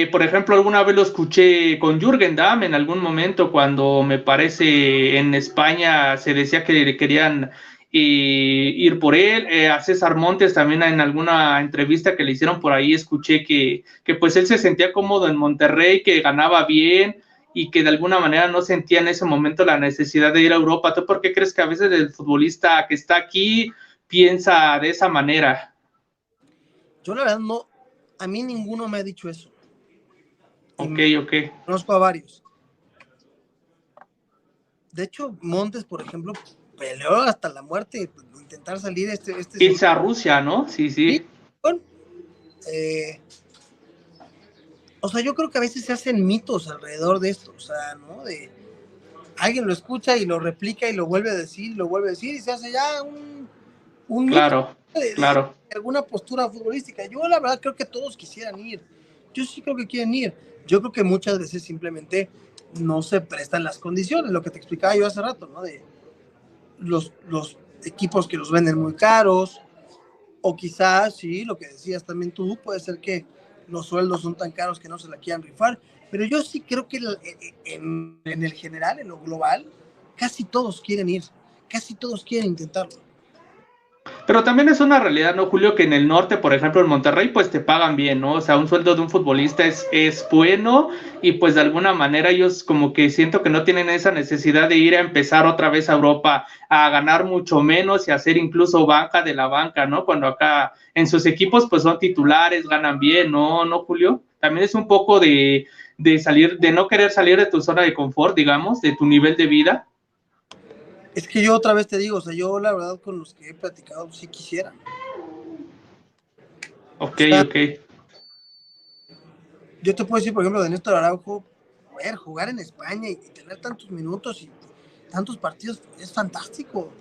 Por ejemplo, alguna vez lo escuché con Jürgen Damm en algún momento cuando me parece en España se decía que le querían ir por él. A César Montes también en alguna entrevista que le hicieron por ahí escuché que pues él se sentía cómodo en Monterrey, que ganaba bien y que de alguna manera no sentía en ese momento la necesidad de ir a Europa. ¿Tú por qué crees que a veces el futbolista que está aquí piensa de esa manera? Yo la verdad no, a mí ninguno me ha dicho eso. Y Ok, ok. conozco a varios. De hecho, Montes, por ejemplo, peleó hasta la muerte por intentar salir Irse a Rusia, ¿no? Sí, sí, sí. bueno, eh, o sea, yo creo que a veces se hacen mitos alrededor de esto, o sea, ¿no? De alguien lo escucha y lo replica y lo vuelve a decir, y lo vuelve a decir, y se hace ya un mito Claro, de claro. alguna postura futbolística. Yo la verdad creo que todos quisieran ir. Yo sí creo que quieren ir. Yo creo que muchas veces simplemente no se prestan las condiciones, lo que te explicaba yo hace rato, ¿no? De los equipos que los venden muy caros, o quizás, sí, lo que decías también tú, puede ser que los sueldos son tan caros que no se la quieran rifar, pero yo sí creo que en el general, en lo global, casi todos quieren ir, casi todos quieren intentarlo. Pero también es una realidad, ¿no, Julio? Que en el norte, por ejemplo, en Monterrey, pues te pagan bien, ¿no? O sea, un sueldo de un futbolista es bueno y pues de alguna manera ellos como que siento que no tienen esa necesidad de ir a empezar otra vez a Europa a ganar mucho menos y hacer incluso banca de la banca, ¿no? Cuando acá en sus equipos pues son titulares, ganan bien, ¿no? ¿No, Julio? También es un poco de salir, de no querer salir de tu zona de confort, digamos, de tu nivel de vida. Es que yo otra vez te digo, o sea, yo la verdad con los que he platicado sí quisiera. O Ok, sea, ok. yo te puedo decir, por ejemplo, de Néstor Araujo, ver, jugar en España y tener tantos minutos y tantos partidos es fantástico.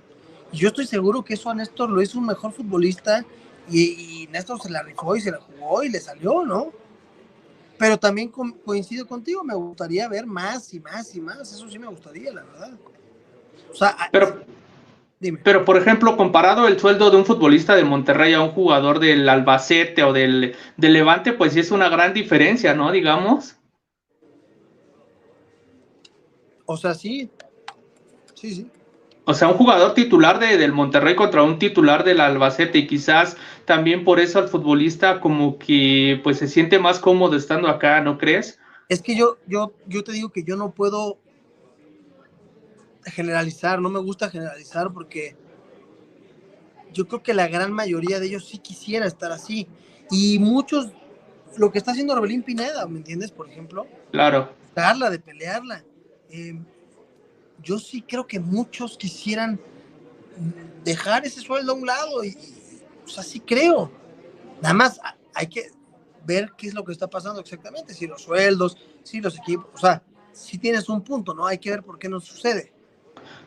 Y yo estoy seguro que eso a Néstor lo hizo un mejor futbolista y Néstor se la rifó y se la jugó y le salió, ¿no? Pero también coincido contigo, me gustaría ver más y más y más, eso sí me gustaría, la verdad. O sea, Pero dime. Pero, por ejemplo, comparado el sueldo de un futbolista de Monterrey a un jugador del Albacete o del Levante, pues sí es una gran diferencia, ¿no? Digamos. O sea, sí, sí, sí. O sea, un jugador titular del Monterrey contra un titular del Albacete y quizás también por eso al futbolista como que pues se siente más cómodo estando acá, ¿no crees? Es que yo te digo que yo no puedo generalizar, no me gusta generalizar porque yo creo que la gran mayoría de ellos sí quisiera estar así. Y muchos, lo que está haciendo Orbelín Pineda, ¿me entiendes? Por ejemplo, Claro. darla, de pelearla. yo sí creo que muchos quisieran dejar ese sueldo a un lado o sea, sí creo. Nada más hay que ver qué es lo que está pasando exactamente, si los sueldos, si los equipos, o sea, si tienes un punto, ¿no? Hay que ver por qué no sucede.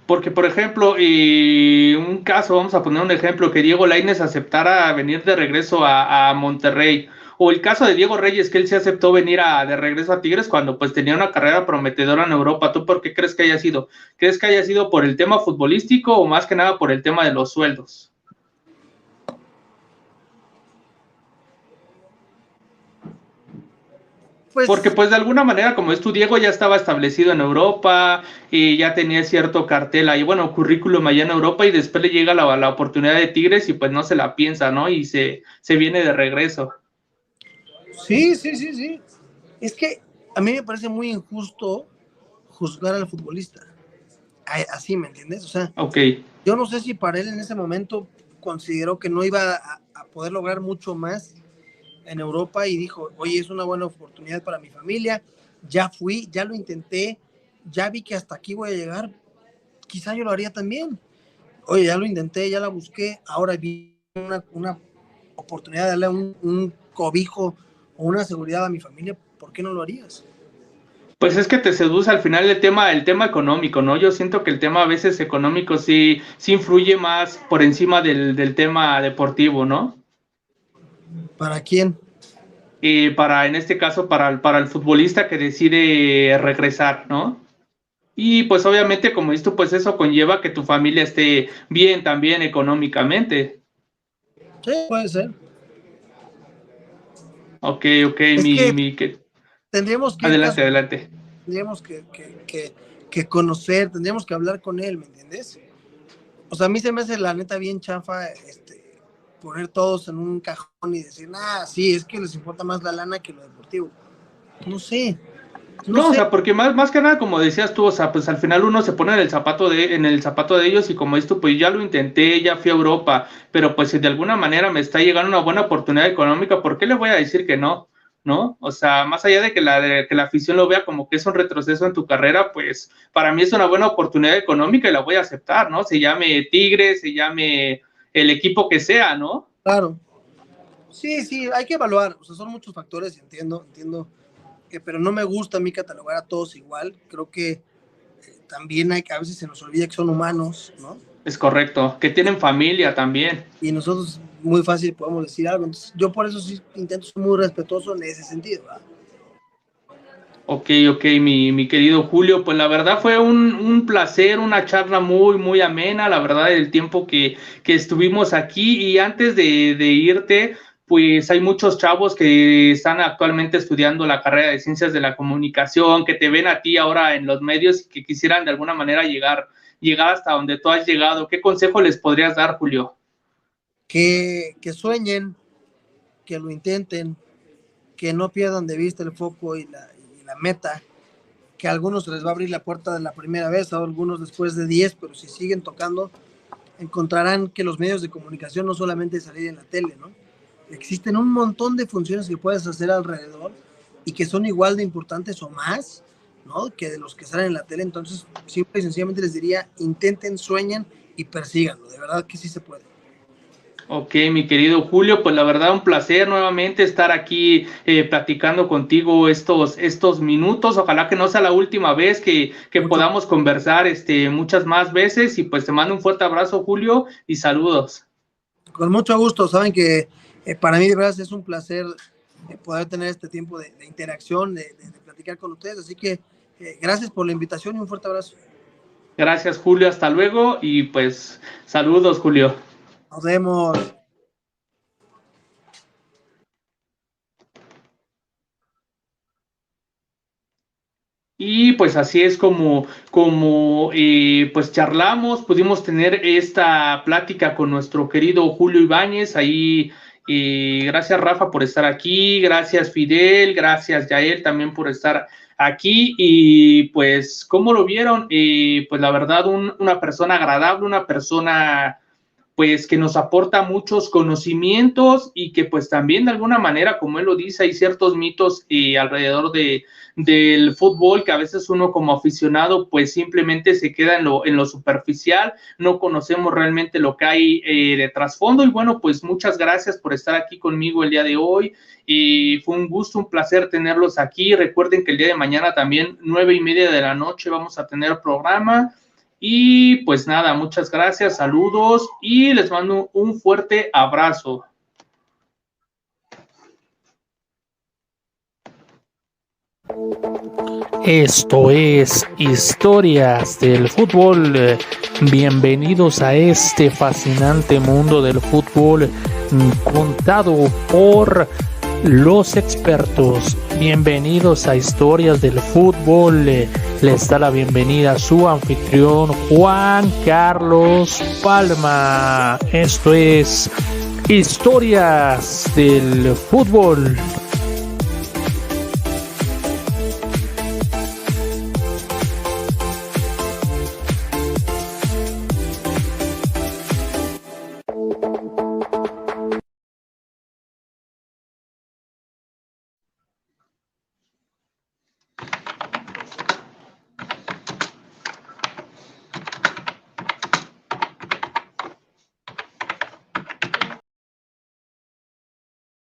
Porque, por ejemplo, un caso, vamos a poner un ejemplo, que Diego Lainez aceptara venir de regreso a Monterrey, o el caso de Diego Reyes, que él sí aceptó venir de regreso a Tigres cuando pues tenía una carrera prometedora en Europa. ¿Tú por qué crees que haya sido? ¿Crees que haya sido por el tema futbolístico o más que nada por el tema de los sueldos? Porque Pues pues de alguna manera, como es tu Diego, ya estaba establecido en Europa y ya tenía cierto cartel ahí, bueno, currículum allá en Europa y después le llega la oportunidad de Tigres y pues no se la piensa, ¿no? Y se viene de regreso. sí, sí, sí, sí. Es que a mí me parece muy injusto juzgar al futbolista. Así, ¿me entiendes? O sea, Ok, yo no sé si para él en ese momento consideró que no iba a poder lograr mucho más en Europa y dijo, oye, es una buena oportunidad para mi familia, ya fui, ya lo intenté, ya vi que hasta aquí voy a llegar, quizá yo lo haría también. Oye, ya lo intenté, ya la busqué, ahora vi una oportunidad de darle un cobijo o una seguridad a mi familia, ¿por qué no lo harías? pues es que te seduce al final el tema económico, ¿no? Yo siento que el tema a veces económico sí influye más por encima del tema deportivo, ¿no? ¿Para quién? En este caso, para el futbolista que decide regresar, ¿no? Y pues obviamente, como dices tú, pues eso conlleva que tu familia esté bien también económicamente. Sí, puede ser. Ok, ok, Es que tendríamos que ir caso, adelante, adelante. tendríamos que conocer, tendríamos que hablar con él, ¿me entiendes? O sea, a mí se me hace la neta bien chafa poner todos en un cajón y decir, ah, sí, es que les importa más la lana que lo deportivo. No sé, no No, o sé. sea, porque más que nada, como decías tú, o sea, pues al final uno se pone en el zapato de ellos y como esto, pues ya lo intenté, ya fui a Europa, pero pues si de alguna manera me está llegando una buena oportunidad económica, ¿por qué le voy a decir que no? ¿No? O sea, más allá de que la afición lo vea como que es un retroceso en tu carrera, pues para mí es una buena oportunidad económica y la voy a aceptar, ¿no? Se llame Tigres, se llame el equipo que sea, ¿no? Claro. Sí, sí, hay que evaluar. O sea, son muchos factores, entiendo. Pero no me gusta a mí catalogar a todos igual. Creo que también hay que, a veces se nos olvida que son humanos, ¿no? Es correcto, que tienen familia también. Y nosotros muy fácil podemos decir algo. Entonces, yo por eso sí intento ser muy respetuoso en ese sentido, ¿verdad? Ok, ok, mi querido Julio, pues la verdad fue un placer, una charla muy amena, la verdad, el tiempo que estuvimos aquí y antes de irte, pues hay muchos chavos que están actualmente estudiando la carrera de Ciencias de la Comunicación, que te ven a ti ahora en los medios y que quisieran de alguna manera llegar hasta donde tú has llegado. ¿Qué consejo les podrías dar, Julio? Que sueñen, que lo intenten, que no pierdan de vista el foco y la meta, que a algunos se les va a abrir la puerta de la primera vez, a algunos después de 10, pero si siguen tocando, encontrarán que los medios de comunicación no solamente es salir en la tele, ¿no? Existen un montón de funciones que puedes hacer alrededor y que son igual de importantes o más, ¿no? Que de los que salen en la tele. Entonces, simple y sencillamente les diría, intenten, sueñen y persíganlo. De verdad que sí se puede. Ok, mi querido Julio, pues la verdad un placer nuevamente estar aquí platicando contigo estos minutos. Ojalá que no sea la última vez que Mucho, podamos conversar muchas más veces y pues te mando un fuerte abrazo, Julio, y saludos. con mucho gusto. Saben que para mí de verdad es un placer poder tener este tiempo de interacción, de platicar con ustedes. Así que gracias por la invitación y un fuerte abrazo. Gracias, Julio, hasta luego y pues saludos, Julio. Nos vemos. Y pues así es como pues charlamos, pudimos tener esta plática con nuestro querido Julio Ibáñez. Ahí gracias Rafa por estar aquí, gracias Fidel, gracias Yael también por estar aquí. Y pues, ¿cómo lo vieron? Pues la verdad, una persona agradable, una persona pues que nos aporta muchos conocimientos y que pues también de alguna manera, como él lo dice, hay ciertos mitos alrededor del fútbol, que a veces uno como aficionado pues simplemente se queda en lo superficial, no conocemos realmente lo que hay de trasfondo. Y bueno, pues muchas gracias por estar aquí conmigo el día de hoy, y fue un gusto, un placer tenerlos aquí. Recuerden que el día de mañana también 9:30 de la noche vamos a tener programa. Y pues nada, muchas gracias, saludos y les mando un fuerte abrazo. Esto es Historias del Fútbol. Bienvenidos a este fascinante mundo del fútbol contado por los expertos. Bienvenidos a Historias del Fútbol. Les da la bienvenida a su anfitrión Juan Carlos Palma. Esto es Historias del Fútbol.